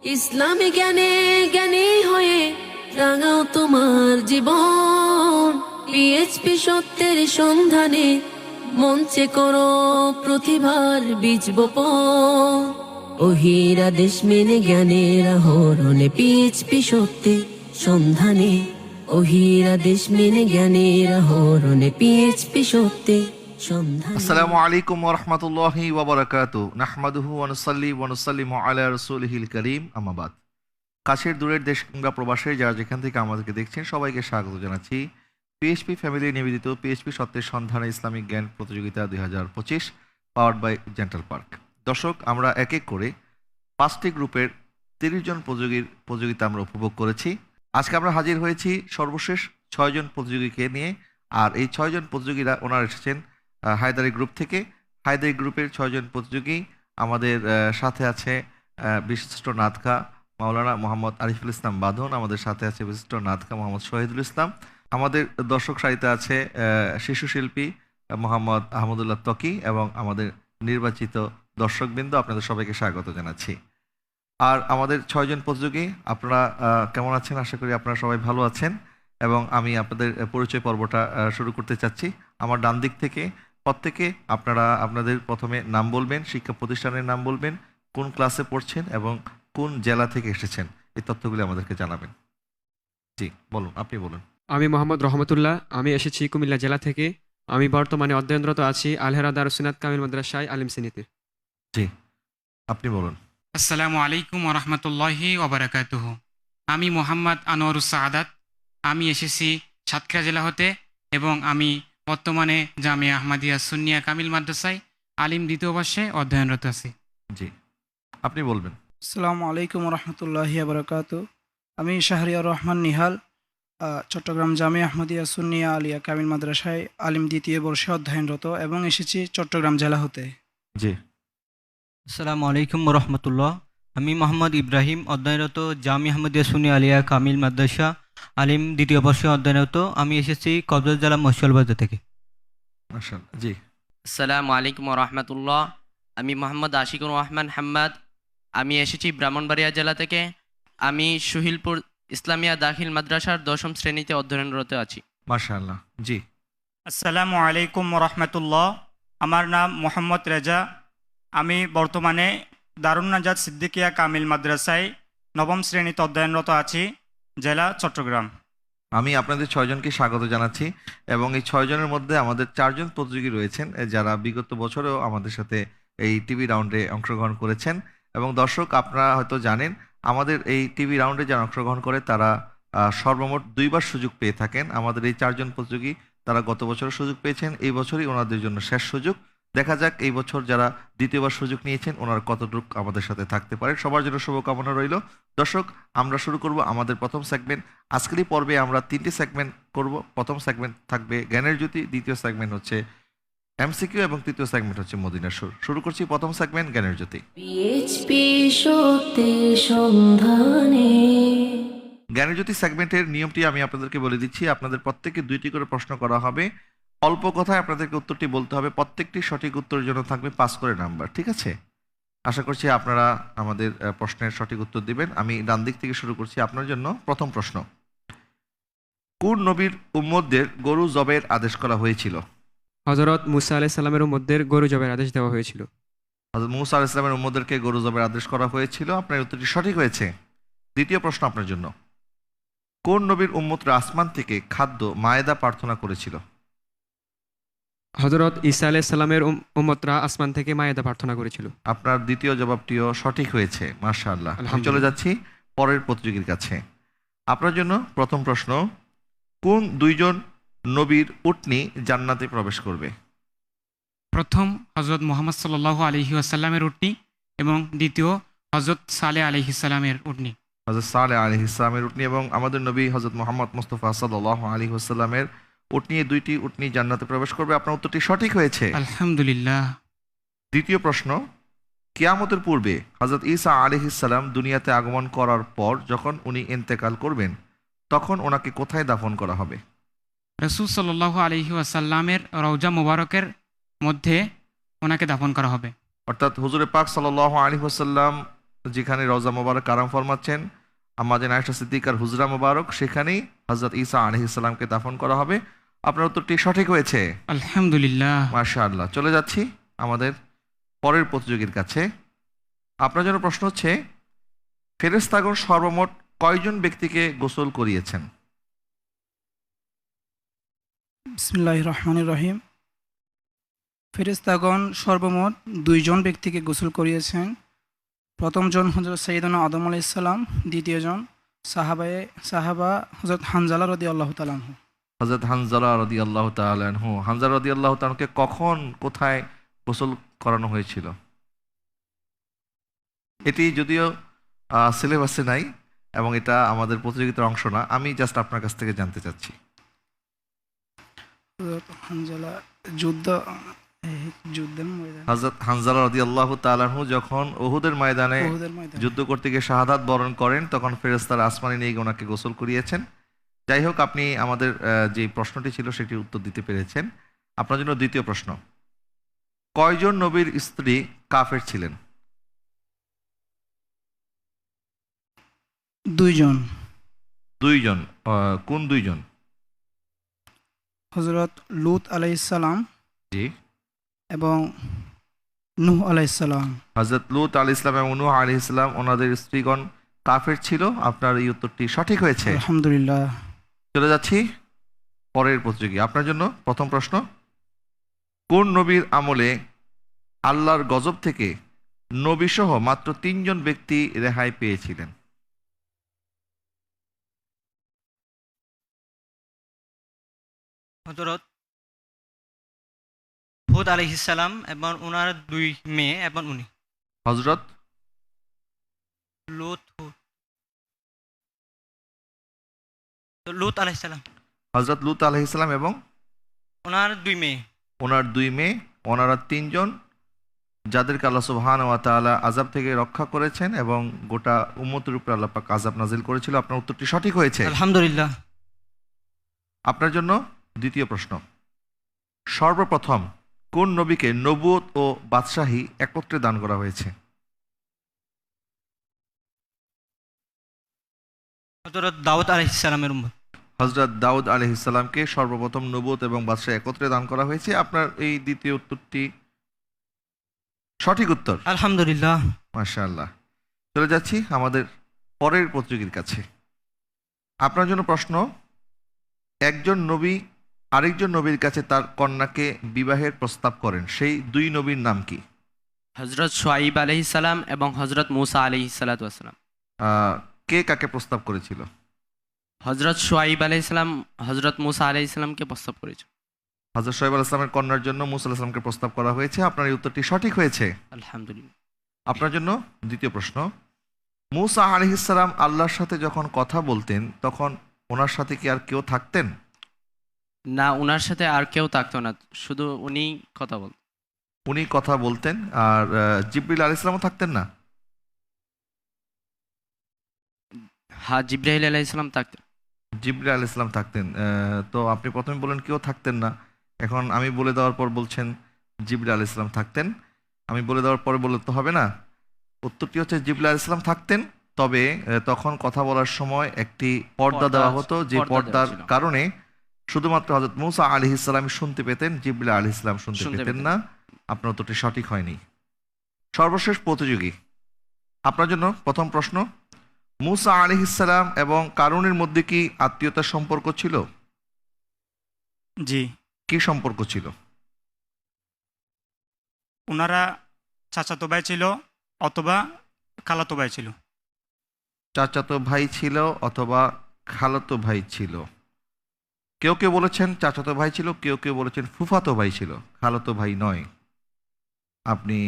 ইসলামী জ্ঞানে জ্ঞানী হয়ে রাঙাও তোমার জীবন। পিএইচপি সত্যের সন্ধানে মঞ্চে করো প্রতিভার বীজ বপন। ওহিরা দেশ মেনে জ্ঞানের আহরণে পিএইচপি সত্যের সন্ধানে। ওহিরা দেশ মেনে জ্ঞানের আহরণে পিএইচপি সত্যের সন্ধানে। আসসালামু আলাইকুম ওয়া রাহমাতুল্লাহি ওয়া বারাকাতুহু। নাহমাদুহু ওয়া নুসাল্লি ওয়া নুসাল্লিমু আলা রাসূলিহিল কারীম, আম্মা বাদ। কাছের দূরের দেশ কিংবা প্রবাসের যারা যেখান থেকে আমাদেরকে দেখছেন সবাইকে স্বাগত জানাচ্ছি পিএইচপি ফ্যামিলি নিবেদিত পিএইচপি সত্যের সন্ধানে ইসলামিক জ্ঞান প্রতিযোগিতা 2025 পাওয়ার্ড বাই জেন্টাল পার্ক। দর্শক, আমরা এক এক করে 5টি গ্রুপের 30 জন প্রতিযোগিতা আমরা উপভোগ করেছি। আজকে আমরা হাজির হয়েছি সর্বশেষ 6 জন প্রতিযোগীকে নিয়ে। আর এই 6 জন প্রতিযোগীরা ওনারা এসেছেন হায়দারি গ্রুপ থেকে। হায়দারি গ্রুপের 6 জন প্রতিযোগী আমাদের সাথে আছে বিশিষ্ট নাতখা মাওলানা মোহাম্মদ আরিফুল ইসলাম বাঁধন, আমাদের সাথে আছে বিশিষ্ট নাতখা মোহাম্মদ শহীদুল ইসলাম, আমাদের দর্শক সারিতে আছে শিশু শিল্পী মোহাম্মদ আহমদুল্লাহ ত্বকি এবং আমাদের নির্বাচিত দর্শকবৃন্দ। আপনাদের সবাইকে স্বাগত জানাচ্ছি। আর আমাদের 6 জন প্রতিযোগী, আপনারা কেমন আছেন? আশা করি আপনারা সবাই ভালো আছেন এবং আমি আপনাদের পরিচয় পর্বটা শুরু করতে চাচ্ছি। আমার ডান দিক থেকে প্রত্যেকে আপনারা আপনাদের প্রথমে নাম বলবেন, শিক্ষা প্রতিষ্ঠানের নাম বলবেন, কোন ক্লাসে পড়ছেন এবং কোন জেলা থেকে এসেছেন, এই তথ্যগুলি আমাদেরকে জানাবেন। জি বলুন, আপনি বলুন। আমি মোহাম্মদ রহমতুল্লাহ, আমি এসেছি কুমিল্লা জেলা থেকে। আমি বর্তমানে অধ্যয়নরত আছি আলহেরা দারুসুন্নাত কামিল মাদ্রাসায় আলিম শ্রেণীতে। জি আপনি বলুন। আসসালামু আলাইকুম ওয়া রাহমাতুল্লাহি ওয়া বারাকাতুহু। আমি মোহাম্মদ আনোয়ারুস সাআদাত, আমি এসেছি সাতক্ষীরা জেলা হতে এবং আমি বর্তমানে জামিয়া আহমদিয়া সুন্নিয়া কামিল মাদ্রাসায় আলিম দ্বিতীয় বর্ষে অধ্যয়নরত আছি। জি আপনি বলবেন। আসসালামু আলাইকুম রহমতুল্লাহি আবরকাত। আমি শাহরিয়ার রহমান নিহাল, চট্টগ্রাম জামিয়া আহমদিয়া সুন্নিয়া আলিয়া কামিল মাদ্রাসায় আলিম দ্বিতীয় বর্ষে অধ্যয়নরত এবং এসেছি চট্টগ্রাম জেলা হতে। জি আসসালামু আলাইকুম রহমতুল্লাহ। আমি মোহাম্মদ ইব্রাহিম, অধ্যয়নরত জামি আহমদিয়া সুন্নি আলিয়া কামিল মাদ্রাসা আলিম দ্বিতীয় বর্ষে অধ্যয়নরত। আমি এসেছি কক্সবাজার জেলা মহিষালবাজার থেকে। মাশাআল্লাহ। জি আসসালামু আলাইকুম রহমতুল্লাহ। আমি মোহাম্মদ আশিকুর রহমান হাম্মাদ, আমি এসেছি ব্রাহ্মণবাড়িয়া জেলা থেকে। আমি সুহিলপুর ইসলামিয়া দাখিল মাদ্রাসার 10ম শ্রেণীতে অধ্যয়নরত আছি। মাশাআল্লাহ। জি আসসালামু আলাইকুম রহমতুল্লাহ। আমার নাম মোহাম্মদ রেজা, আমি বর্তমানে দারুন নাজাত সিদ্দিকিয়া কামিল মাদ্রাসায় 9ম শ্রেণীতে অধ্যয়নরত আছি, জেলা চট্টগ্রাম। আমি আপনাদের 6 জনকে স্বাগত জানাচ্ছি এবং এই 6 জনের মধ্যে আমাদের 4 জন প্রতিযোগী রয়েছেন যারা বিগত বছরেও আমাদের সাথে এই টিভি রাউন্ডে অংশগ্রহণ করেছেন। এবং দর্শক, আপনারা হয়তো জানেন আমাদের এই টিভি রাউন্ডে যারা অংশগ্রহণ করে তারা সর্বমোট 2বার সুযোগ পেয়ে থাকেন। আমাদের এই 4 জন প্রতিযোগী তারা গত বছর সুযোগ পেয়েছেন, এই বছরই ওনাদের জন্য শেষ সুযোগ। দেখা যাক এই বছর যারা দ্বিতীয়বার সুযোগ নিয়েছেন ওনারা কতটুকু আমাদের সাথে থাকতে পারে। সবার জন্য শুভকামনা রইল। দর্শক, আমরা শুরু করব আমাদের প্রথম সেগমেন্ট। আজকেরই পর্বে আমরা 3টি সেগমেন্ট করব। প্রথম সেগমেন্ট থাকবে জ্ঞানের জ্যোতি, দ্বিতীয় সেগমেন্ট হচ্ছে এমসিকিউ এবং তৃতীয় সেগমেন্ট হচ্ছে মদিনার সুর। শুরু করছি প্রথম সেগমেন্ট জ্ঞানের জ্যোতি। পিএইচপি সত্যের সন্ধানে। জ্ঞানের জ্যোতি সেগমেন্টের নিয়মটি আমি আপনাদেরকে বলে দিচ্ছি। আপনাদের প্রত্যেককে 2টি করে প্রশ্ন করা হবে। অল্প কথায় আপনাদেরকে উত্তরটি বলতে হবে। প্রত্যেকটি সঠিক উত্তরের জন্য থাকবে 5 করে নাম্বার, ঠিক আছে? আশা করছি আপনারা আমাদের প্রশ্নের সঠিক উত্তর দিবেন। আমি ডান দিক থেকে শুরু করছি। আপনার জন্য প্রথম প্রশ্ন, কোন নবীর উম্মতদের গরু জবের আদেশ করা হয়েছিল? হজরত মুসা আলাইহিস সালামের উম্মতদের গরু জবের আদেশ দেওয়া হয়েছিল। হযরত মূসা আলাইহিস সালামের উম্মতদেরকে গরু জবের আদেশ করা হয়েছিল। আপনার উত্তরটি সঠিক হয়েছে। দ্বিতীয় প্রশ্ন আপনার জন্য, কোন নবীর উম্মতরা আসমান থেকে খাদ্য মায়েদা প্রার্থনা করেছিল? হজরত ঈসা আলাইহিস সালামের উম্মতরা আসমান থেকে মায়েদা প্রার্থনা করেছিল। আপনার দ্বিতীয় জবাবটিও সঠিক হয়েছে, মাশাআল্লাহ। আমি চলে আলহামদুলিল্লাহ। যাচ্ছি পরের প্রতিযোগীর কাছে। আপনার জন্য প্রথম প্রশ্ন, কোন 2 জন নবীর উটনি জান্নাতে প্রবেশ করবে? প্রথম হজরত মুহাম্মদ সাল্লাল্লাহু আলাইহি ওয়াসাল্লামের উটনি এবং দ্বিতীয় হজরত সালেহ আলাইহিস সালামের উটনি। হযরত সালেহ আলাইহিস সালামের উটনি এবং আমাদের নবী হযরত মুহাম্মদ মুস্তাফা সাল্লাল্লাহু আলাইহি ওয়াসাল্লামের উটনি, এই 2টি উটনি জান্নাতে প্রবেশ করবে। আপনার উত্তরটি সঠিক হয়েছে। আলহামদুলিল্লাহ। দ্বিতীয় প্রশ্ন, কিয়ামতের পূর্বে হযরত ঈসা আলাইহিস সালাম দুনিয়াতে আগমন করার পর যখন উনি ইন্তেকাল করবেন তখন ওনাকে কোথায় দাফন করা হবে? রাসূল সাল্লাল্লাহু আলাইহি ওয়াসাল্লামের রওজা মুবারকের মধ্যে ওনাকে দাফন করা হবে। অর্থাৎ হুজুরে পাক সাল্লাল্লাহু আলাইহি ওয়াসাল্লাম যেখানে রওজা মোবারক আরাম ফরমাচ্ছেন আম্মাজান আয়েশা সিদ্দিকার হুজরা মোবারক, সেখানেই হযরত ঈসা আলাইহিস সালামকে দাফন করা হবে। আপনার উত্তরটি সঠিক হয়েছে, আলহামদুলিল্লাহ। মাশাআল্লাহ। চলে যাচ্ছি আমাদের পরের প্রতিযোগীর কাছে। আপনার জন্য প্রশ্ন হচ্ছে, ফেরেশতাগণ সর্বমোট কয়জন ব্যক্তিকে গোসল করিয়েছেন? বিসমিল্লাহির রহমানির রহিম। ফেরেশতাগণ সর্বমোট 2 জন ব্যক্তিকে গোসল করিয়েছেন। প্রথম জন হযরত সাইয়েদনা আদম আলাইহিস সালাম, দ্বিতীয় জন সাহাবা হযরত হানজালা রাদিয়াল্লাহু তাআলা আনহু। হযরত হানজালা রাদিয়াল্লাহু তাআলা আনহু। হানজালা রাদিয়াল্লাহু তাআলা আনহুকে কখন কোথায় গোসল করানো হয়েছিল? এটি যদিও সিলেবাসে নাই এবং এটা আমাদের প্রতিযোগিতার অংশ না, আমি জাস্ট আপনার কাছ থেকে জানতে চাচ্ছি। হযরত হানজালা যুদ্ধের ময়দানে, হযরত হানজালা রাদিয়াল্লাহু তাআলা আনহু যখন উহুদের ময়দানে উহুদের ময়দানে। যুদ্ধ করতে গিয়ে শাহাদাত বরণ করেন, তখন ফেরেশতারা আসমানে নিয়ে গিয়ে ওনাকে গোসল করিয়েছেন। যাই হোক, আপনি আমাদের যে প্রশ্নটি ছিল সেটির উত্তর দিতে পেরেছেন। আপনার জন্য দ্বিতীয় প্রশ্ন, কয়জন নবীর স্ত্রী কাফের ছিলেন? 2 জন। 2 জন। কোন 2 জন? হযরত লূত আলাইহিস সালাম জি। এবং নূহ আলাইহিস সালাম। হযরত লূত আলাইহিস সালাম এবং নূহ আলাইহিস সালাম ওনাদের স্ত্রীগণ কাফের ছিল। আপনার এই উত্তরটি সঠিক হয়েছে, আলহামদুলিল্লাহ। চলে যাচ্ছি পরের প্রতিযোগী। আপনার জন্য প্রথম প্রশ্ন, কোন নবীর আমলে আল্লাহর গজব থেকে নবীসহ মাত্র 3 জন ব্যক্তি রেহাই পেয়েছিলেন? হযরত হুদ আলাইহিস সালাম এবং ওনার 2 মেয়ে এবং উনি। হযরত লূত আলাইহিস সালাম, হযরত লূত আলাইহিস সালাম এবং ওনার 2 মেয়ে। ওনার 2 মেয়ে, ওনারা 3 জন, যাদেরকে আল্লাহ সুবহানাহু ওয়া তাআলা আযাব থেকে রক্ষা করেছেন এবং গোটা উম্মতের উপর আল্লাহ পাক আযাব নাজিল করেছিল। আপনার উত্তরটি সঠিক হয়েছে, আলহামদুলিল্লাহ। আপনার জন্য দ্বিতীয় প্রশ্ন, সর্বপ্রথম কোন নবীকে নবুয়ত ও বাদশাহী একত্রে দান করা হয়েছে? হযরত দাউদ আলাইহিস সালামের উম্মত। হযরত দাউদ আলাইহিস সালামকে সর্বপ্রথম নবুয়ত এবং বাদশাহী একত্রে দান করা হয়েছে। আপনার এই দ্বিতীয় উত্তরটি সঠিক উত্তর, আলহামদুলিল্লাহ। মাশাআল্লাহ। চলে যাচ্ছি আমাদের পরের প্রতিযোগীর কাছে। আপনার জন্য প্রশ্ন, একজন নবী আরেকজন নবীর কাছে তার কন্যাকে বিবাহের প্রস্তাব করেন, সেই 2 নবীর নাম কি? হজরত সোয়াইব আলাইহিস সালাম এবং হজরত মুসা আলাইহিস সালাতু ওয়াস সালাম। কে কাকে প্রস্তাব করেছিল? হজরত সোয়াইব আলাইহিস সালাম হজরত মুসা আলাইহিস সালামকে প্রস্তাব করেছে। হযরত শোয়েব আলাইহিস সালামের কন্যার জন্য মুসা আলাইহিস সালামকে প্রস্তাব করা হয়েছে। আপনার এই উত্তরটি সঠিক হয়েছে, আলহামদুলিল্লাহ। আপনার জন্য দ্বিতীয় প্রশ্ন, মুসা আলাইহিস সালাম আল্লাহর সাথে যখন কথা বলতেন তখন ওনার সাথে কি আর কেউ থাকতেন? না, উনার সাথে আর কেউ থাকতো না, শুধু উনি কথা বলতেন। উনি কথা বলতেন, আর জিবরিল আলাইহিস সালামও থাকতেন না? হ্যাঁ, জিব্রাইল আলাইহিস সালাম থাকতেন। জিবরিল আলাইহিস সালাম থাকতেন। তো আপনি প্রথমে বলেন কেউ থাকতেন না, এখন আমি বলে দেওয়ার পর বলছেন জিবরিল আলাইহিস সালাম থাকতেন। আমি বলে দেওয়ার পরে বললে তো হবে না। উত্তরটি হচ্ছে জিবরিল আলাইহিস সালাম থাকতেন, তবে তখন কথা বলার সময় একটি পর্দা দেওয়া হতো, যে পর্দা দেওয়া পর্দার ছিল। কারণে শুধুমাত্র হযরত মুসা আলাইহিস সালাম শুনতে পেতেন, জিবরিল আলাইহিস সালাম শুনতে শুনতে পেতেন পেতেন। না। আপনার উত্তরটি সঠিক হয়নি। সর্বশেষ প্রতিযোগী, আপনার জন্য প্রথম প্রশ্ন, মুসা আলাইহিস সালাম এবং কারুনের মধ্যে কি আত্মীয়তার সম্পর্ক ছিল? জি, কি সম্পর্ক ছিল? ওনারা চাচাতো ভাই ছিল অথবা খালাতো ভাই ছিল। চাচাতো ভাই ছিল অথবা খালাতো ভাই ছিল। কেউ কেউ বলেছেন চাচাতো ভাই ছিল, কেউ কেউ বলেছেন ফুফাতো ভাই ছিল, খালাতো ভাই নয়। আপনি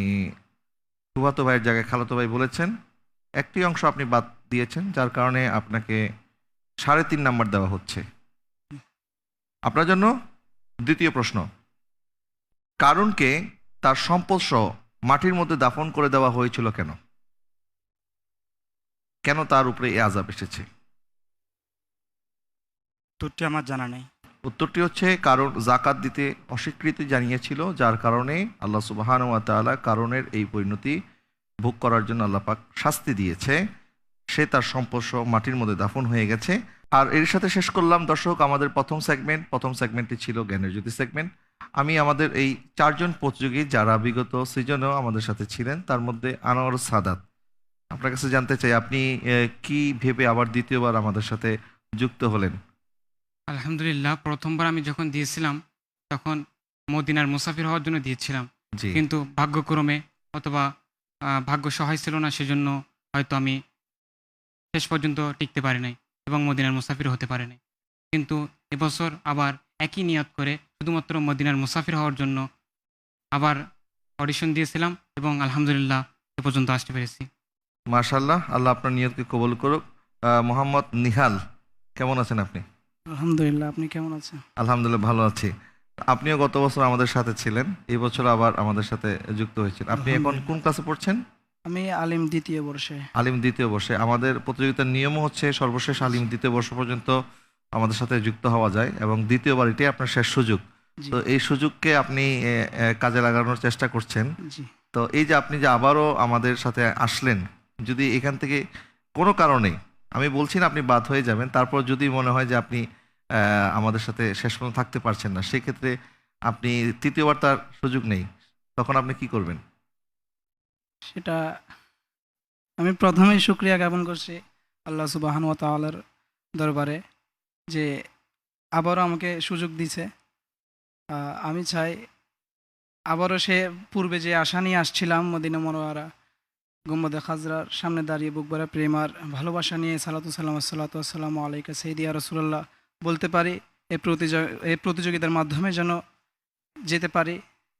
ফুফাতো ভাইয়ের জায়গায় খালাতো ভাই বলেছেন, একটি অংশ আপনি বাদ দিয়েছেন, যার কারণে আপনাকে 3.5 নাম্বার দেওয়া হচ্ছে। আপনার জন্য দ্বিতীয় প্রশ্ন, কারুনকে তার সম্পদ সহ মাটির মধ্যে দাফন করে দেওয়া হয়েছিল কেন? কেন তার উপরে এই আযাব এসেছে? উত্তরটি আমার জানা নেই। উত্তরটি হচ্ছে কারণ জাকাত দিতে অস্বীকৃতি জানিয়েছিল, যার কারণে আল্লাহ সুবহানাহু ওয়া তাআলা কারণের এই পরিণতি ভোগ করার জন্য আল্লাহ পাক শাস্তি দিয়েছে, সে তার সম্পদ সহ মাটির মধ্যে দাফন হয়ে গেছে। আর এর সাথে শেষ করলাম দর্শক আমাদের প্রথম সেগমেন্টটি ছিল জ্ঞানের জ্যোতি সেগমেন্ট। আমি আমাদের এই 4 জন প্রতিযোগী যারা বিগত সিজনেও আমাদের সাথে ছিলেন, তার মধ্যে আনোয়ার সাদাত, আপনার কাছে জানতে চাই আপনি কি ভেবে আবার দ্বিতীয়বার আমাদের সাথে যুক্ত হলেন? আলহামদুলিল্লাহ, প্রথমবার আমি যখন দিয়েছিলাম তখন মদিনার মুসাফির হওয়ার জন্য দিয়েছিলাম, জি, কিন্তু ভাগ্যক্রমে অথবা ভাগ্য সহায় ছিল না, সেজন্য হয়তো আমি শেষ পর্যন্ত টিকতে পারি নাই এবং মদিনার মুসাফির হতে পারি নাই। কিন্তু এবছর আবার একই নিয়ত করে শুধুমাত্র মদিনার মুসাফির হওয়ার জন্য আবার অডিশন দিয়েছিলাম এবং আলহামদুলিল্লাহ এ পর্যন্ত আসতে পেরেছি। মাশাআল্লাহ, আল্লাহ আপনার নিয়তকে কবুল করুক। মোহাম্মদ নিহাল, কেমন আছেন আপনি? আলহামদুলিল্লাহ, আপনি কেমন আছেন? আলহামদুলিল্লাহ ভালো আছি। আপনিও গত বছর আমাদের সাথে ছিলেন, এই বছর আবার আমাদের সাথে যুক্ত হয়েছেন। আপনি এখন কোন ক্লাসে পড়ছেন? আমি আলিম দ্বিতীয় বর্ষে। আলিম দ্বিতীয় বর্ষে। আমাদের প্রতিযোগিতার নিয়মও হচ্ছে সর্বশেষ আলিম দ্বিতীয় বর্ষ পর্যন্ত আমাদের সাথে যুক্ত হওয়া যায় এবং দ্বিতীয়বার এটাই আপনার শেষ সুযোগ। জি তো এই সুযোগকে আপনি কাজে লাগানোর চেষ্টা করছেন। জি তো এই যে আপনি যে আবারও আমাদের সাথে আসলেন, যদি এখান থেকে কোনো কারণে, আমি বলছি না আপনি বাদ হয়ে যাবেন, তারপর যদি মনে হয় যে আপনি আমাদের সাথে শেষ পর্যন্ত থাকতে পারছেন না, সেক্ষেত্রে আপনি তৃতীয়বার তার সুযোগ নেই, তখন আপনি কি করবেন? সেটা আমি প্রথমেই শুকরিয়া জ্ঞাপন করছি আল্লাহ সুবহানাহু ওয়া তাআলার দরবারে যে আবারও আমাকে সুযোগ দিছে। আমি চাই আবারও সে পূর্বে যে আশা নিয়ে আসছিলাম মদিনা মুনাওয়ারা গুম্বদে খাজরার সামনে দাঁড়িয়ে বুক ভরা প্রেম আর ভালোবাসা নিয়ে সালাতু আসসালামু আলাইকা সাইয়্যিদি রাসূলুল্লাহ বলতে পারি, এই প্রতিযোগিতার মাধ্যমে যেন যেতে পারি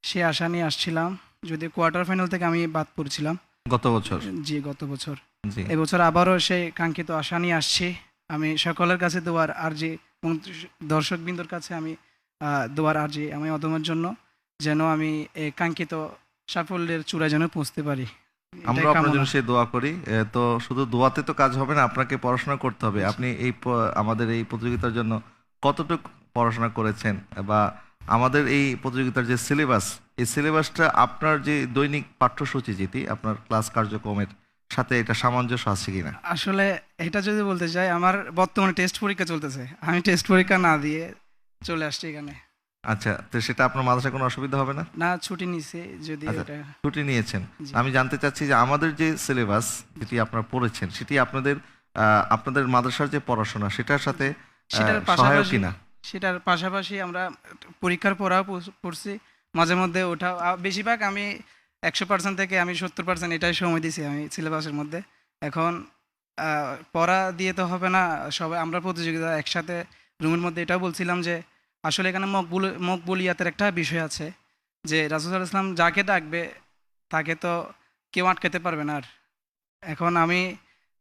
সে আশা নিয়ে আসছিলাম। যদি কোয়ার্টার ফাইনাল থেকে আমি বাদ পড়ছিলাম গত বছর। জি গত বছর, জি, এবছর আবারও সেই কাঙ্ক্ষিত আশা নিয়ে আসছি। আমি সকলের কাছে দোয়ার আরজি এবং দর্শকবৃন্দর কাছে আমি দোয়ার আরজি আমি অদমের জন্য, যেন আমি এই কাঙ্ক্ষিত সাফল্যের চূড়ায় যেন পৌঁছতে পারি। আমরা আপনার জন্য সেই দোয়া করি। তো শুধু দোয়াতে তো কাজ হবে না, আপনাকে পড়াশোনা করতে হবে। আপনি এই আমাদের এই প্রতিযোগিতার জন্য কতটুকু পড়াশোনা করেছেন, বা আমাদের এই প্রতিযোগিতার যে সিলেবাস, এই সিলেবাসটা আপনার যে দৈনিক পাঠ্যসূচি যেটি আপনার ক্লাস কার্যক্রমের সাথে এটা সামঞ্জস্য আছে কিনা? আসলে এটা যদি বলতে চাই, আমার বর্তমানে টেস্ট পরীক্ষা চলতেছে, আমি টেস্ট পরীক্ষা না দিয়ে চলে আসছি এখানে। আচ্ছা, তো সেটা আপনার মাদ্রাসায় কোনো অসুবিধা হবে না? না, ছুটি নিছে যদি আচ্ছা, এটা ছুটি নিয়েছেন। জি। আমি জানতে চাচ্ছি যে আমাদের যে সিলেবাস যেটি আপনারা পড়েছেন, সেটি আপনাদের মাদ্রাসার যে পড়াশোনা সেটার সাথে সেটার সহায়ক পাশাপাশি কিনা? সেটার পাশাপাশি আমরা পরীক্ষার পড়াও পড়ছি মাঝে মধ্যে, ওটা বেশিরভাগ আমি 100% থেকে আমি 70% এটাই সময় দিছি আমি সিলেবাসের মধ্যে। এখন পড়া দিয়ে তো হবে না, সবাই আমরা প্রতিযোগিতা একসাথে রুমের মধ্যে এটাও বলছিলাম যে আসলে এখানে মকবুলিয়াতের একটা বিষয় আছে, যে রাসূল সাল্লাল্লাহু আলাইহি ওয়াসাল্লাম যাকে ডাকবে তাকে তো কেউ আটকাতে পারবে না। আর এখন আমি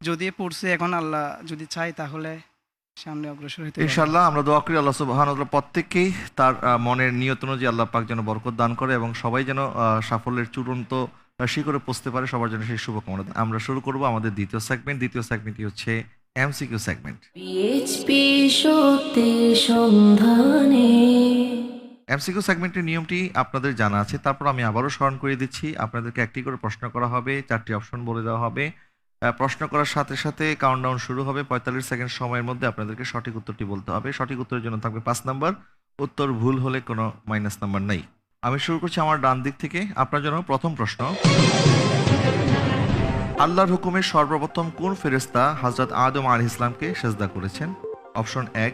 যদি পড়ছি, এখন আল্লাহ যদি চাই তাহলে সামনে অগ্রসর হতে পারবো। ইনশাআল্লাহ আমরা দোয়া করি আল্লাহ সুবহানাহু ওয়া তাআলা প্রত্যেককেই তার মনের নিয়ত অনুযায়ী আল্লাহ পাক যেন বরকত দান করে এবং সবাই যেন সাফল্যের চূড়ান্ত শিখরে পৌঁছতে পারে, সবার জন্য সেই শুভকামনা। আমরা শুরু করব আমাদের দ্বিতীয় সেগমেন্টটি হচ্ছে এমসিকিউ সেগমেন্ট। পিএইচপি সত্যের সন্ধানে। এমসিকিউ সেগমেন্টের নিয়মটি আপনাদের জানা আছে, তারপর আমি আবারও স্মরণ করে দিচ্ছি। আপনাদেরকে একটি করে প্রশ্ন করা হবে, 4টি অপশন বলে দেওয়া হবে। প্রশ্ন করার সাথে সাথে কাউন্টডাউন শুরু হবে। 45 সেকেন্ড সময়ের মধ্যে আপনাদেরকে সঠিক উত্তরটি বলতে হবে। সঠিক উত্তরের জন্য থাকবে 5 নাম্বার, উত্তর ভুল হলে কোনো মাইনাস নাম্বার নেই। আমি শুরু করছি আমার ডান দিক থেকে। আপনার জন্য প্রথম প্রশ্ন, আল্লাহর হুকুমে সর্বপ্রথম কোন ফেরেশতা হযরত আদম আলাইহিস সালামকে সিজদা করেছেন? অপশন 1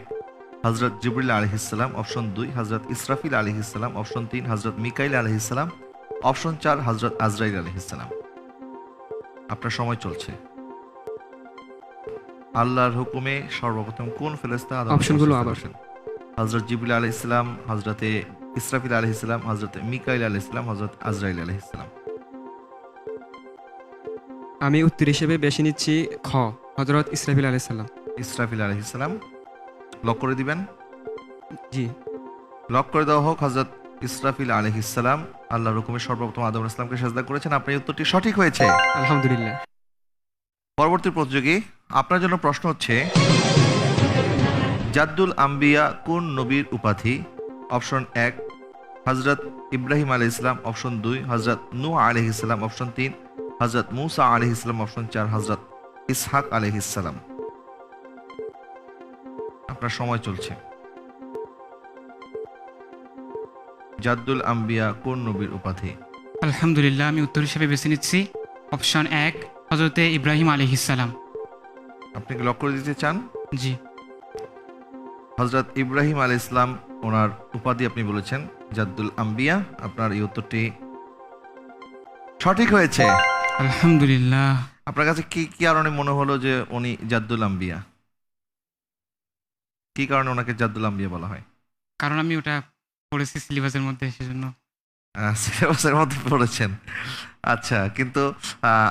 হযরত জিবরিল আলাইহিস সালাম, অপশন 2 হযরত ইসরাফিল আলাইহিস সালাম, অপশন 3 হযরত মিকাইল আলাইহিস সালাম, অপশন 4 হযরত আজরাইল আলাইহিস সালাম। আপনার সময় চলছে। আল্লাহর হুকুমে সর্বপ্রথম কোন ফেরেশতা আদম অপশনগুলো আবার। হযরত জিবরিল আলাইহিস সালাম, হযরত ইসরাফিল আলাইহিস সালাম, হযরত মিকাইল আলাইহিস সালাম, হযরত আজরাইল আলাইহিস সালাম। আমি উত্তর হিসেবে বেছে নিচ্ছি খ, হযরত ইসরাফিল আলাইহিস সালাম। ইসরাফিল আলাইহিস সালাম লক করে দিবেন। জি, লক করে দেওয়া হোক। হযরত ইসরাফিল আলাইহিস সালাম আল্লাহর হুকুমে সর্বপ্রথম আদম আলাইহিস সালামকে সিজদা করেছেন। আপনার উত্তরটি সঠিক হয়েছে। আলহামদুলিল্লাহ। পরবর্তী প্রতিযোগী, আপনার জন্য প্রশ্ন হচ্ছে জাদ্দুল আম্বিয়া কোন নবীর উপাধি? অপশন 1 হযরত ইব্রাহিম আলাইহিস সালাম, অপশন 2 হযরত নূহ আলাইহিস সালাম, অপশন 3 হযরত মুসা আলাইহিস সালাম, অপশন 4 হযরত ইসহাক আলাইহিস সালাম। আপনার সময় চলছে। জাদ্দুল আম্বিয়া কোন নবীর উপাধি? আলহামদুলিল্লাহ, আমি উত্তর হিসেবে বেছে নিচ্ছি অপশন 1 হজরতে ইব্রাহিম আলাইহিসসালাম। আপনি কি লক করে দিতে চান? জি। হযরত ইব্রাহিম আলাইহিস সালাম ওনার উপাধি আপনি বলেছেন জাদ্দুল আম্বিয়া। আপনার এই উত্তরটি সঠিক হয়েছে। আলহামদুলিল্লাহ। আপনার কাছে কি কি কারণে মনে হলো যে উনি জাদ্দুল আম্বিয়া? কি কারণে ওনাকে জাদ্দুল আম্বিয়া বলা হয়? কারণ আমি ওটা পড়েছি সিলেবাসের মধ্যে, সেজন্য। সিলেবাসের মধ্যে পড়েছেন, আচ্ছা। কিন্তু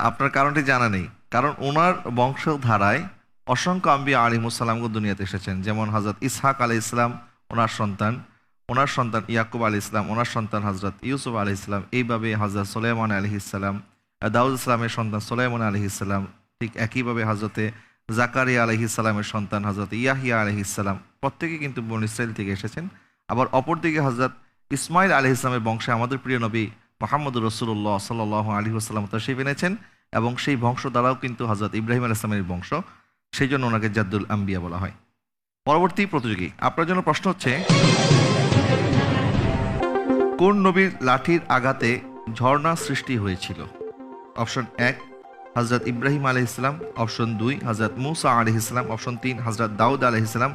আপনার কারণটি জানা নেই। কারণ ওনার বংশধারায় অসংখ্য আম্বিয়া আলাইহিমুসসালামগণ দুনিয়াতে এসেছেন। যেমন হযরত ইসহাক আলাইহিস সালাম ওনার সন্তান ইয়াকুব আলাইহিস সালাম, ওনার সন্তান হযরত ইউসুফ আলাইহিস সালাম, এইভাবে হযরত সুলাইমান আলাইহিস সালাম, দাউদ ইসলামের সন্তান সুলাইমান আলাইহিস সালাম, ঠিক একইভাবে হযরতে জাকারিয়া আলাইহিস সালামের সন্তান হযরত ইয়াহিয়া আলাইহিস সালাম, প্রত্যেকেই কিন্তু বনী ইসরাইল থেকে এসেছেন। আবার অপরদিকে হযরত ইসমাইল আলাইহিস সালামের বংশে আমাদের প্রিয় নবী মুহাম্মদুর রাসূলুল্লাহ সাল্লাল্লাহু আলাইহি ওয়াসাল্লাম তাশরীফ এনেছেন, এবং সেই বংশ দ্বারাও কিন্তু হযরত ইব্রাহিম আলাইহিস সালামের বংশ, সেই জন্য ওনাকে জাদ্দুল আম্বিয়া বলা হয়। পরবর্তী প্রতিযোগী, আপনার জন্য প্রশ্ন হচ্ছে, কোন নবীর লাঠির আঘাতে ঝর্ণা সৃষ্টি হয়েছিল? অপশন 1 হযরত ইব্রাহিম আলাইহিস সালাম, অপশন 2 হযরত মুসা আলাইহিস সালাম, অপশন 3 হযরত দাউদ আলাইহিস সালাম,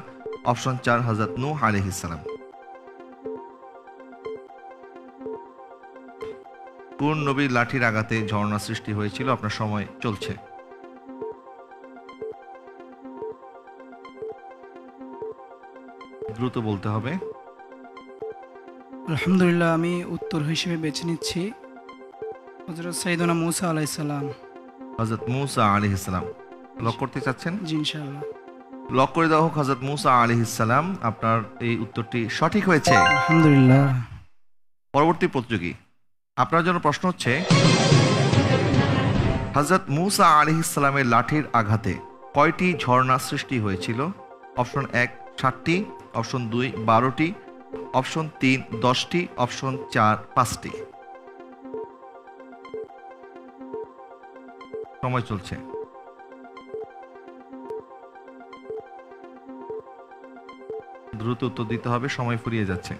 অপশন 4 হযরত নূহ আলাইহিস সালাম। কোন নবীর লাঠির আঘাতে ঝর্ণা সৃষ্টি হয়েছিল? আপনার সময় চলছে। দ্রুত বলতে হবে। আলহামদুলিল্লাহ, আমি উত্তর হিসেবে বেছে নিচ্ছি হযরত সাইয়েদনা মুসা আলাইহিস সালাম। হযরত মুসা আলাইহিস সালাম লক করতে চাচ্ছেন? জি, ইনশাআল্লাহ। লক করে দেওয়া হোক হযরত মুসা আলাইহিস সালাম। আপনার এই উত্তরটি সঠিক হয়েছে। আলহামদুলিল্লাহ। পরবর্তী প্রতিযোগী, আপনার জন্য প্রশ্ন হচ্ছে, হযরত মুসা আলাইহিস সালামের লাঠির আঘাতে কয়টি ঝর্ণা সৃষ্টি হয়েছিল? অপশন 1 7টি, অপশন 2 12টি, অপশন 3 10টি, অপশন 4 5টি। সময় চলছে। দ্রুত উত্তর দিতে হবে, সময় ফুরিয়ে যাচ্ছে।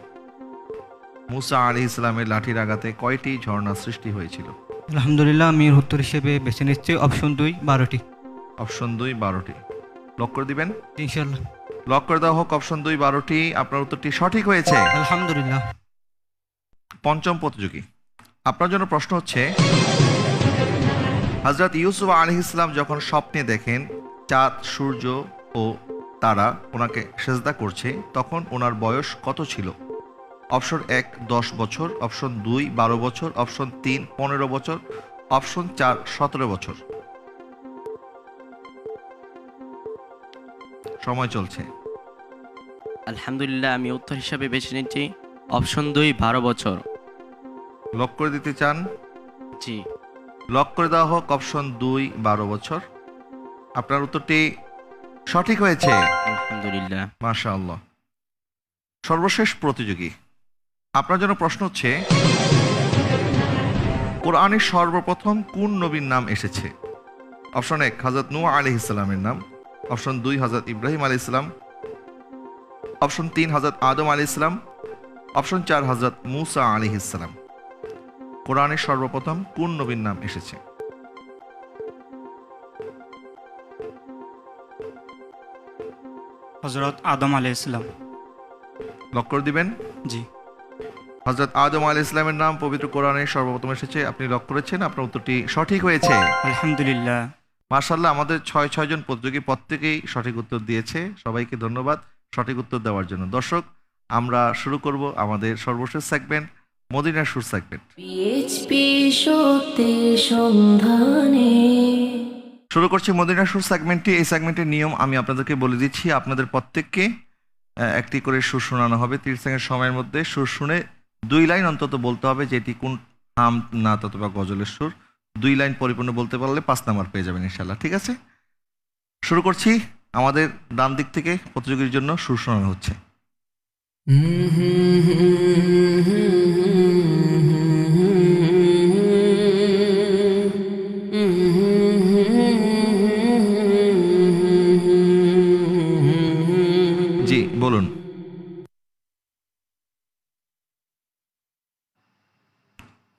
মুসা আলাইহিস সালামের লাঠির আঘাতে কয়টি ঝর্ণা সৃষ্টি হয়েছিল? আলহামদুলিল্লাহ, আমি উত্তর হিসেবে বেছে নিচ্ছি অপশন 2 12টি। অপশন 2 12টি। লক করে দিবেন? ইনশাআল্লাহ। লক করে দেওয়া হোক অপশন 2 12টি। আপনার উত্তরটি সঠিক হয়েছে। আলহামদুলিল্লাহ। পঞ্চম প্রতিযোগী, আপনার জন্য প্রশ্ন হচ্ছে, হযরত ইউসুফ আলাইহিস সালাম যখন স্বপ্নে দেখেন চাঁদ, সূর্য ও তারা ওনাকে সেজদা করছে, তখন ওনার বয়স কত ছিল? অপশন 1 10 বছর, অপশন 2 12 বছর, অপশন 3 15 বছর, অপশন 4 17 বছর। সময় চলছে। আলহামদুলিল্লাহ, আমি উত্তর হিসাবে বেছে নিচ্ছি অপশন 2 12 বছর। লক করে দিতে চান? জি। লক করে দেওয়া হোক অপশন 2 12 বছর। আপনার উত্তরটি সঠিক হয়েছে। আলহামদুলিল্লাহ। মাশাআল্লাহ। সর্বশেষ প্রতিযোগী, আপনার জন্য প্রশ্ন হচ্ছে, কোরআনে সর্বপ্রথম কোন নবীর নাম এসেছে? অপশন 1 হযরত নূহ আলাইহিস সালামের নাম, অপশন 2 হযরত ইব্রাহিম আলাইহিস সালাম, অপশন 3 হযরত আদম আলাইহিস সালাম, অপশন 4 হযরত মুসা আলাইহিস সালাম। কোরআনে সর্বপ্রথম কোন নবীর নাম এসেছে? হযরত আদম আলাইহিস সালাম। লক করে দিবেন? জি। হযরত আদম আলাইহিস সালামের নাম পবিত্র কোরআনে সর্বপ্রথম এসেছে। আপনি লক করেছেন, আপনার উত্তরটি সঠিক হয়েছে। আলহামদুলিল্লাহ। মাশাআল্লাহ, আমাদের 6 জন প্রতিযোগী প্রত্যেকেই সঠিক উত্তর দিয়েছে। সবাইকে ধন্যবাদ সঠিক উত্তর দেওয়ার জন্য। দর্শক, আমরা শুরু করব আমাদের সর্বশেষ সেগমেন্ট, মদিনার সুর সেগমেন্ট। পিএইচপি সত্যের সন্ধানে। শুরু করছি মদিনার সুর সেগমেন্টটি। এই সেগমেন্টের নিয়ম আমি আপনাদেরকে বলে দিচ্ছি। আপনাদের প্রত্যেককে একটি করে সুর শোনানো হবে। 30 সেকেন্ড সময়ের মধ্যে সুর শুনে 2 লাইন অন্তত বলতে হবে যে এটি কোন হাম, নাত অথবা গজলের সুর। 2 লাইন পরিপূর্ণ বলতে পারলে 5 নাম্বার পেয়ে যাবেন ইনশাআল্লাহ। ঠিক আছে, শুরু করছি। আমাদের ডান দিক থেকে প্রতিযোগীর জন্য সুর শোনানো হচ্ছে। বলুন।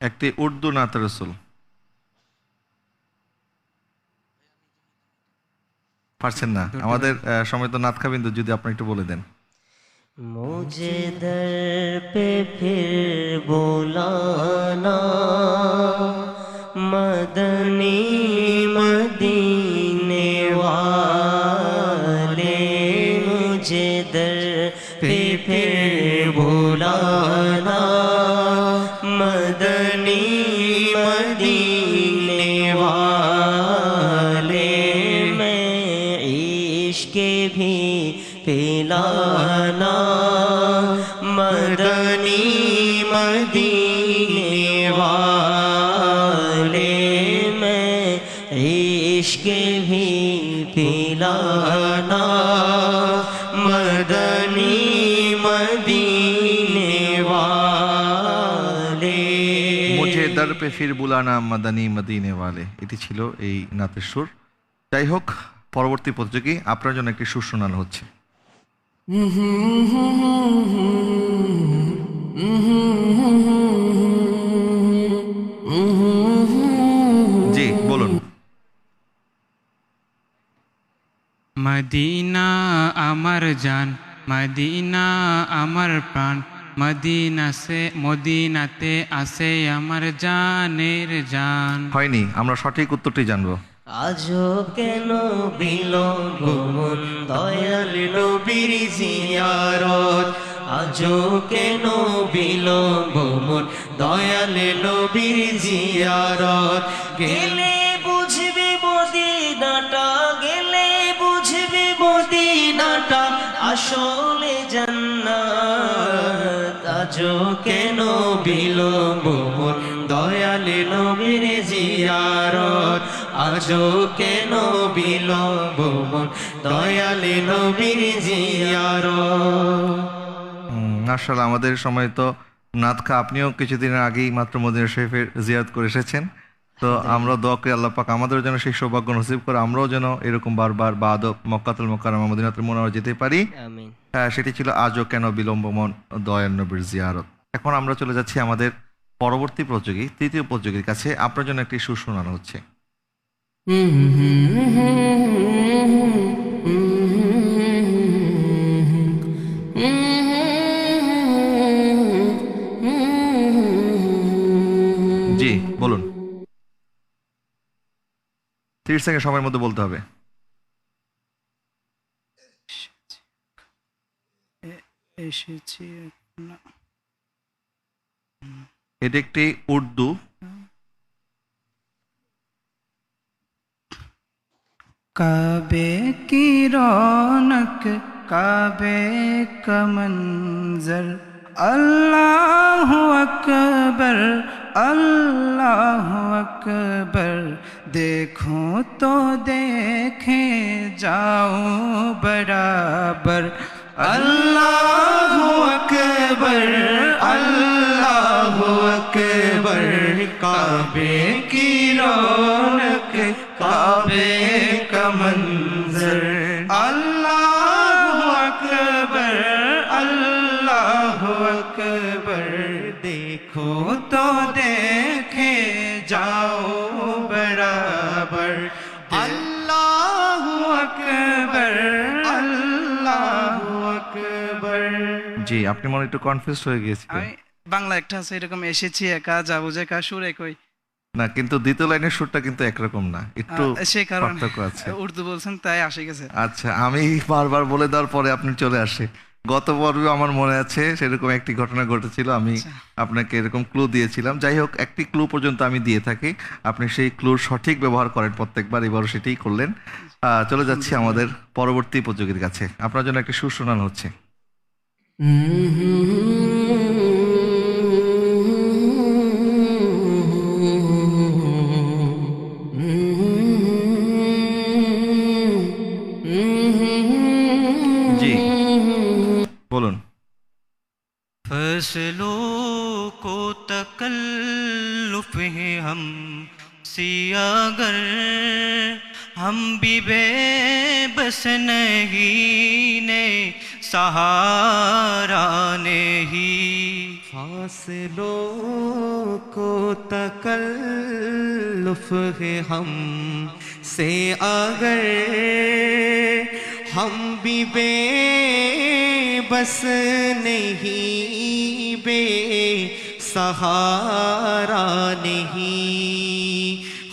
একটি উর্দু নাত রসুল। পারছেন না? আমাদের সময় তো নাত খাবিন্দু, যদি আপনি একটু বলে দেন। मुझे दर पे फिर बुलाना, मदनी मदीने वाले, मुझे दर पे फिर बुलाना, मदनी मदीने वाले, मैं इश्क भी पिलाना, मदनी मदीने वाले, मैं इश्क भी पिलाना, मदनी मदीने वाले। মুঝে দর পে ফির বুলানা মাদানি মদিনে ওয়ালে, এটি ছিল এই নাতের সুর। যাই হোক, পরবর্তী প্রতিযোগী আপনার জন্য একটি সুর শোনানো হচ্ছে। জি বলুন। মদিনা আমার জান, মদিনা আমার প্রাণ, মদিনাতে আছে আমার জানের জান। হয়নি, আমরা সঠিক উত্তরটি জানবো। আজও কেন বিলম্ব মন দয়াল নবীর জিয়ারত, আজও কেন বিলম্ব মন দয়াল নবীর জিয়ারত, গেলে বুঝবি মদিনাটা, গেলে বুঝবি মদিনাটা আসলে জান্নাত, আজও কেন বিলম্ব মন দয়াল নবীর জিয়ারত, আজও কেন বিলম্ব মন দয়াল নবীর জিয়ারত। মাশাআল্লাহ, আমাদের সময় তো নাত খা, আপনিও কিছুদিন আগেই মাত্র মদিনা শরীফের জিয়ারত করে এসেছেন। তো আমরা দোয়া করি আল্লাহ পাক আমাদের যেন সেই সৌভাগ্য নসিব করে, আমরাও যেন এরকম বারবার বাদ মক্কাতুল মুকাররমা মদিনাতুল মুনাওয়ারা যেতে পারি। আমিন। হ্যাঁ, সেটি ছিল আজও কেন বিলম্ব মন দয়াল নবীর জিয়ারত। এখন আমরা চলে যাচ্ছি আমাদের পরবর্তী প্রতিযোগী, তৃতীয় প্রতিযোগীর কাছে। আপনার জন্য একটি সুর শোনানো হচ্ছে। জি বলুন। 30 সেকেন্ড সময়ের মধ্যে বলতে হবে। এসেছি না। এটি একটি উর্দু। काबे की रौनक, काबे का मंजर, अल्लाह अकबर, अल्लाह अकबर, देखो तो देखे जाओ बराबर, अल्लाह अकबर, अल्लाह अकबर, काबे की रौनक, काबे का मंजर, अल्लाह अकबर, अल्लाह अकबर, देखो तो देखे जाओ बराबर, अल्लाह अकबर, अल्लाह अकबर। জি, আপনি মনে হয় একটু কনফিউজ হয়ে গিয়েছিলেন। আমি বাংলা একটা আছে এরকম, এসেছি একা যাবো যে কা সুর একই না, কিন্তু দ্বিতীয় লাইনের সুরটা কিন্তু একরকম না, একটু সেই কারণে পার্থক্য আছে। উর্দু বলছেন তাই আসে গেছে। আচ্ছা, আমি বারবার বলে দেওয়ার পরে আপনি চলে আসে। গত পর্বে আমার মনে আছে সেরকম একটি ঘটনা ঘটেছিল, আমি আপনাকে এরকম ক্লু দিয়েছিলাম। যাই হোক, একটি ক্লু পর্যন্ত আমি দিয়ে থাকি, আপনি সেই ক্লুর সঠিক ব্যবহার করেন প্রত্যেকবার, এবারও সেটাই করলেন। চলে যাচ্ছি আমাদের পরবর্তী প্রতিযোগীর কাছে। আপনার জন্য একটি সুর শোনানো হচ্ছে। জি বলুন। फसलों को तकल्लुफ है हम सियागर, हम भी बेबस नहीं ने सहारा नहीं। फासलों को तकल्लुफ है हम से अगर हम भी बेबस नहीं, बेसहारा नहीं,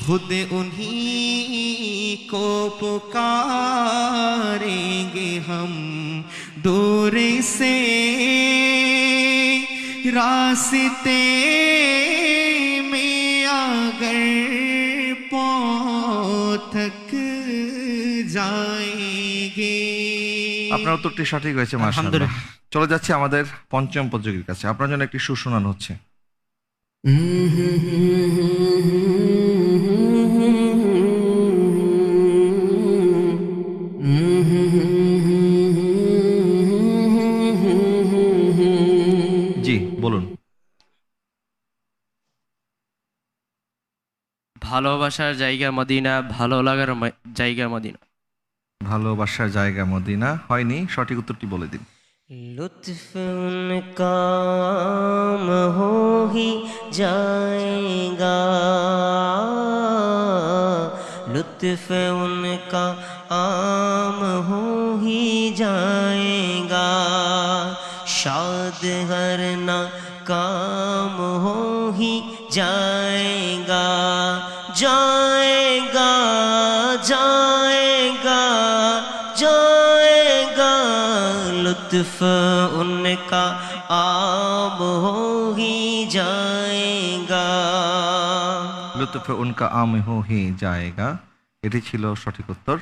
खुद उन्हीं को पुकारेंगे हम दूर से रास्ते में अगर थक जाएंगे। আপনার উত্তরটি সঠিক হয়েছে মাশাআল্লাহ। আলহামদুলিল্লাহ। চলে যাচ্ছে আমাদের পঞ্চম প্রতিযোগীর কাছে। আপনার জন্য একটি সুর শোনানো হচ্ছে। জি বলুন। ভালোবাসার জায়গা মদিনা, ভালো লাগার জায়গা মদিনা। ভালোবাসার জায়গা মদিনা হয়নি, সঠিক উত্তরটি বলে দিন। लुत्फ उनका आम हो ही जाएगा, लुत्फ उनका आम हो ही जाएगा, शाद हर ना काम हो ही जाएगा, जाएगा जाएगा जाएगा, लुत्फ उनका आब हो ही जाएगा। লুৎফ উনকা আম হো হি জায়েগা, এটি ছিল সঠিক উত্তর।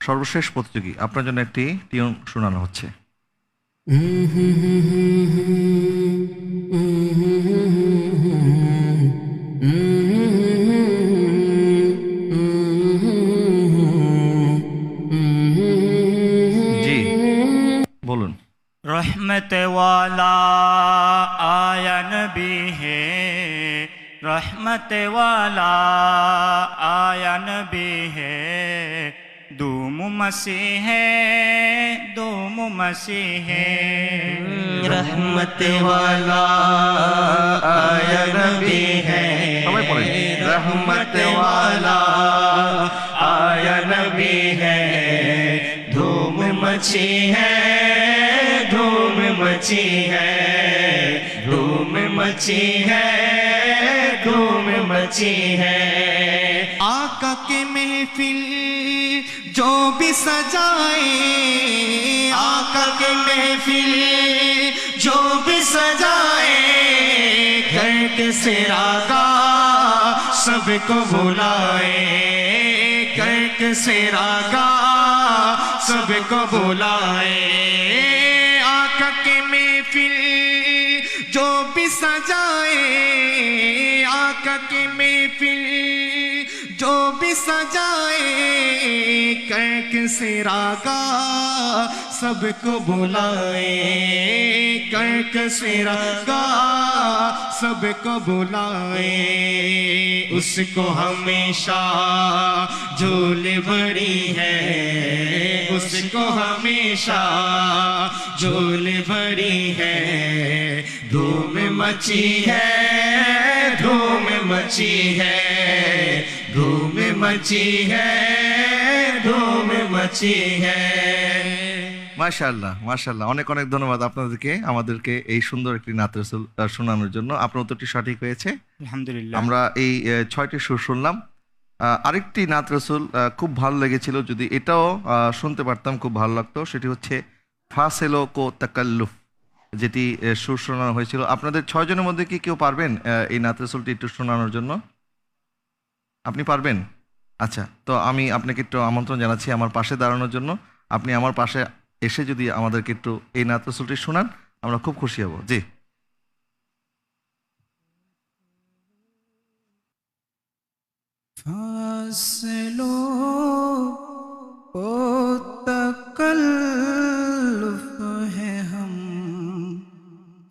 সর্বশেষ প্রতিযোগী, আপনার জন্য একটি টিউন শোনানো হচ্ছে। জি বলুন। रहमत वाला आया नबी है, रहमत वाला आया नबी है, दूम मसीह है, दूम मसीह है। रहमत वाला आया नबी है, সবাই পড়েন। रहमत वाला आया नबी है, धूम मची है, धूम मची है, धूम मची है, धूम मची है। आका के महफिल जो भी सजाए, आका के महफिल जो भी सजाए, करके सिरागा सबको बुलाए, करके सिरागा सबको बुलाए। आका के महफिल जो भी सजाए, आका के महफिल जो भी सजाए, करके सिरागा सबको बुलाए, करके सिरागा सबको बुलाए। उसको हमेशा झूल बड़ी है, उसको हमेशा झूल बड़ी है, धूम मची है, धूम मची है, धूम मची है, धूम मची है। মাশাআল্লাহ মাশাআল্লাহ, অনেক অনেক ধন্যবাদ আপনাদেরকে আমাদেরকে এই সুন্দর একটি নাত রাসূল শোনানোর জন্য। আপনার উত্তরটি সঠিক হয়েছে। আলহামদুলিল্লাহ। আমরা এই 6টি সুর শুনলাম। আরেকটি নাত রাসূল খুব ভালো লেগেছিল, যদি এটাও শুনতে পারতাম খুব ভালো লাগতো। সেটি হচ্ছে ফাসেলো কো তাকাল্লুফ, যেটি সুর শোনানো হয়েছিল। আপনাদের 6 জনের মধ্যে কি কেউ পারবেন এই নাত রাসূলটি একটু শোনানোর জন্য? আপনি পারবেন? আচ্ছা, তো আমি আপনাকে একটু আমন্ত্রণ জানাচ্ছি আমার পাশে দাঁড়ানোর জন্য। আপনি আমার পাশে এসে যদি আমাদেরকে একটু এই নাত রাসূলটি শোনান, আমরা খুব খুশি হব। জি। फासलों को तकल्लुफ है हम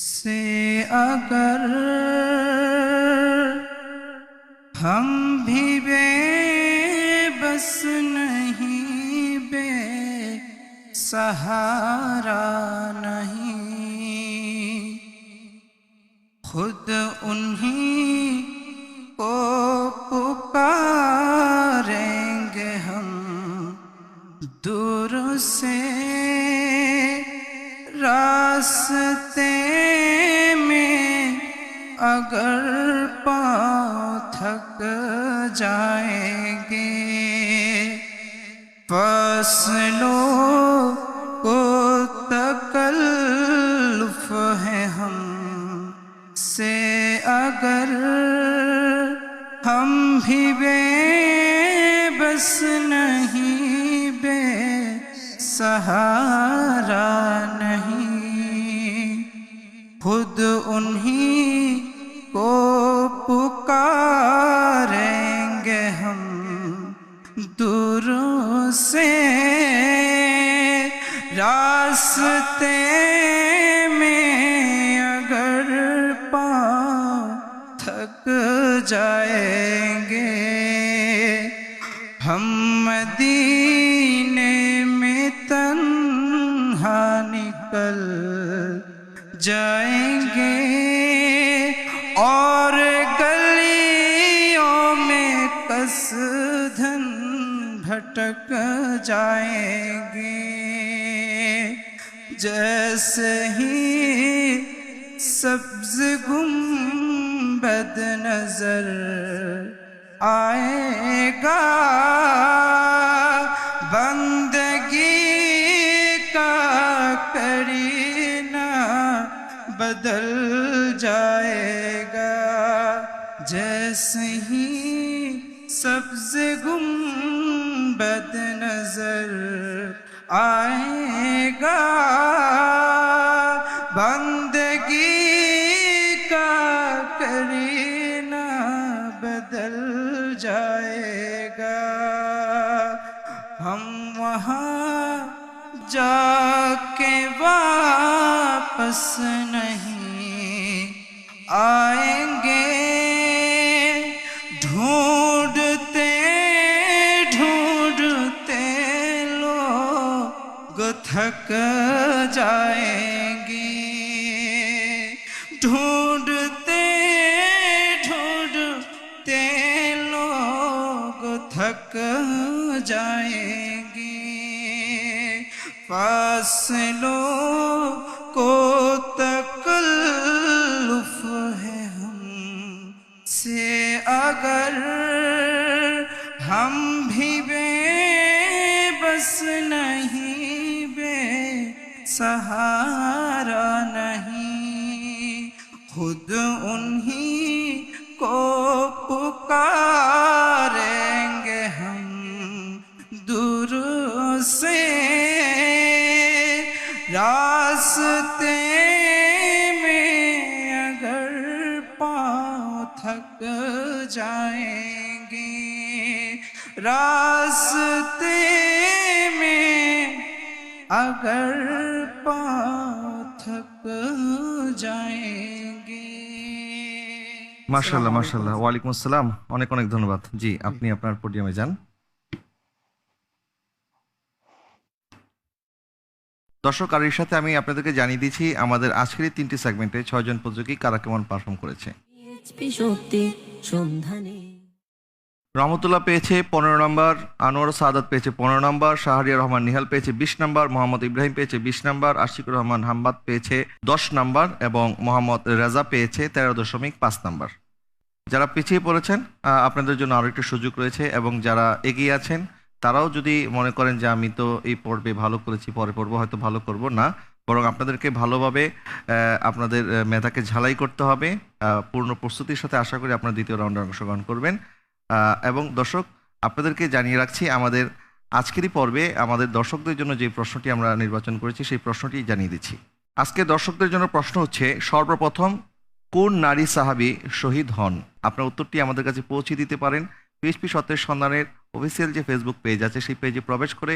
से अगर हम भी बेबस नहीं, बेसहारा सहारा नहीं, खुद उन्हीं को पुकारेंगे हम दूर से रास्ते में अगर पाँव थक जाएंगे। फसलों को तकल्लुफ़ है हम से अगर हम भी बेबस नहीं, बेसहारा नहीं, खुद उन्हीं को पुकारेंगे हम दूर से रास्ते में अगर पाँव थक जाएंगे। हम मदीने में तन्हा निकल जाएंगे और गलियों में कसदन भटक जाएंगे। जैसे ही सब्ज गुंबद नजर आएगा, बंदगी का करीना बदल जाएगा। जैसे ही सब्ज गुंबद नजर आएगा, बंदगी का करीना बदल जाएगा। हम वहाँ जाके वापस नहीं आएंगे, ढूंढते ढूंढते लोग थक जाएंगे। ढूंढते ढूंढते लोग थक जाएंगे। फासलों को तकल्लुफ़ है हम से अगर हम भी बेबस नहीं, बेसहारा नहीं, खुद उन्हीं को पुकारेंगे हम दूर से रास्ते में अगर पाँव थक जाएंगे। रास्ते में अगर पाँव थक जाएंगे। মাশাআল্লাহ মাশাআল্লাহ, ওয়ালাইকুম আসসালাম, অনেক অনেক ধন্যবাদ। জি, আপনি আপনার পোডিয়ামে যান। দর্শক, আর এর সাথে আমি আপনাদেরকে জানিয়ে দিচ্ছি আমাদের আজকের এই 3টি সেগমেন্টে 6 জন প্রতিযোগী কারা কেমন পারফর্ম করেছে। রহমতুল্লাহ পেয়েছে 15 নম্বর, আনোয়ার সাদাত পেয়েছে 15 নম্বর, শাহরিয়ার রহমান নিহাল পেয়েছে 20 নম্বর, মোহাম্মদ ইব্রাহিম পেয়েছে 20 নম্বর, আশিকুর রহমান হাম্মাদ পেয়েছে 10 নম্বর এবং মোহাম্মদ রেজা পেয়েছে 13.5 নম্বর। যারা পিছিয়ে পড়েছেন আপনাদের জন্য আরও একটু সুযোগ রয়েছে, এবং যারা এগিয়ে আছেন তারাও যদি মনে করেন যে আমি তো এই পর্বে ভালো করেছি, পরে পর্ব হয়তো ভালো করব না, বরং আপনাদেরকে ভালোভাবে আপনাদের মেধাকে ঝালাই করতে হবে। পূর্ণ প্রস্তুতির সাথে আশা করি আপনারা দ্বিতীয় রাউন্ডে অংশগ্রহণ করবেন। এবং দর্শক, আপনাদেরকে জানিয়ে রাখছি আমাদের আজকেরই পর্বে আমাদের দর্শকদের জন্য যে প্রশ্নটি আমরা নির্বাচন করেছি সেই প্রশ্নটি জানিয়ে দিচ্ছি। আজকে দর্শকদের জন্য প্রশ্ন হচ্ছে, সর্বপ্রথম কোন নারী সাহাবী শহীদ হন? আপনার উত্তরটি আমাদের কাছে পৌঁছে দিতে পারেন পিএইচপি সত্যের সন্ধানের অফিসিয়াল যে ফেসবুক পেজ আছে সেই পেজে প্রবেশ করে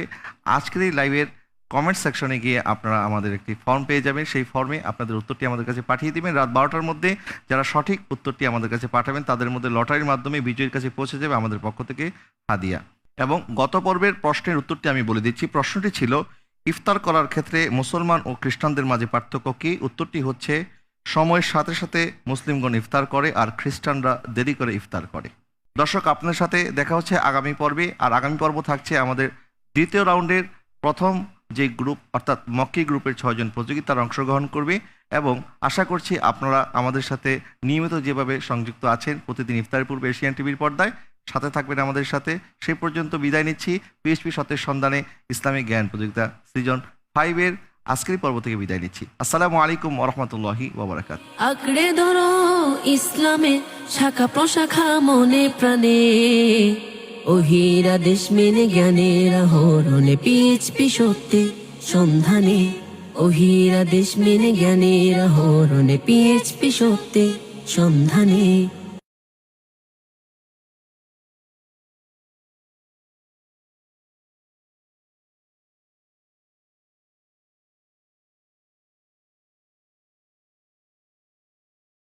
আজকের এই লাইভের কমেন্ট সেকশনে গিয়ে আপনারা আমাদের একটি ফর্ম পেয়ে যাবেন। সেই ফর্মে আপনাদের উত্তরটি আমাদের কাছে পাঠিয়ে দিবেন। রাত 12টার মধ্যে যারা সঠিক উত্তরটি আমাদের কাছে পাঠাবেন তাদের মধ্যে লটারির মাধ্যমে বিজয়ীর কাছে পৌঁছে যাবে আমাদের পক্ষ থেকে হাদিয়া। এবং গত পর্বের প্রশ্নের উত্তরটি আমি বলে দিচ্ছি। প্রশ্নটি ছিল, ইফতার করার ক্ষেত্রে মুসলমান ও খ্রিস্টানদের মাঝে পার্থক্য কী? উত্তরটি হচ্ছে সময়ের সাথে সাথে মুসলিমগণ ইফতার করে আর খ্রিস্টানরা দেরি করে ইফতার করে। দর্শক, আপনার সাথে দেখা হচ্ছে আগামী পর্বে। আর আগামী পর্ব থাকছে আমাদের দ্বিতীয় রাউন্ডের প্রথম যে গ্রুপ, অর্থাৎ মক্কি গ্রুপের 6 জন প্রতিযোগিতার অংশগ্রহণ করবে। এবং আশা করছি আপনারা আমাদের সাথে নিয়মিত যেভাবে সংযুক্ত আছেন প্রতিদিন ইফতারের পূর্বে এশিয়ান টিভির পর্দায় সাথে থাকবেন আমাদের সাথে। সেই পর্যন্ত বিদায় নিচ্ছি। পিএইচপি সত্যের সন্ধানে ইসলামিক জ্ঞান প্রতিযোগিতা সিজন 5-এর আজকের পর্ব থেকে বিদায় নিচ্ছি। আসসালামু আলাইকুম ওয়া রাহমাতুল্লাহি ওয়া বারাকাতুহু। আঁকড়ে ধরো ইসলামের শাখা প্রশাখা মনে প্রাণে, ওহিরা দেশ মেনে জ্ঞানের আহরণে পিএইচপি সত্যের সন্ধানে, ওহিরা দেশ মেনে জ্ঞানের আহরণে পিএইচপি সত্যের সন্ধানে।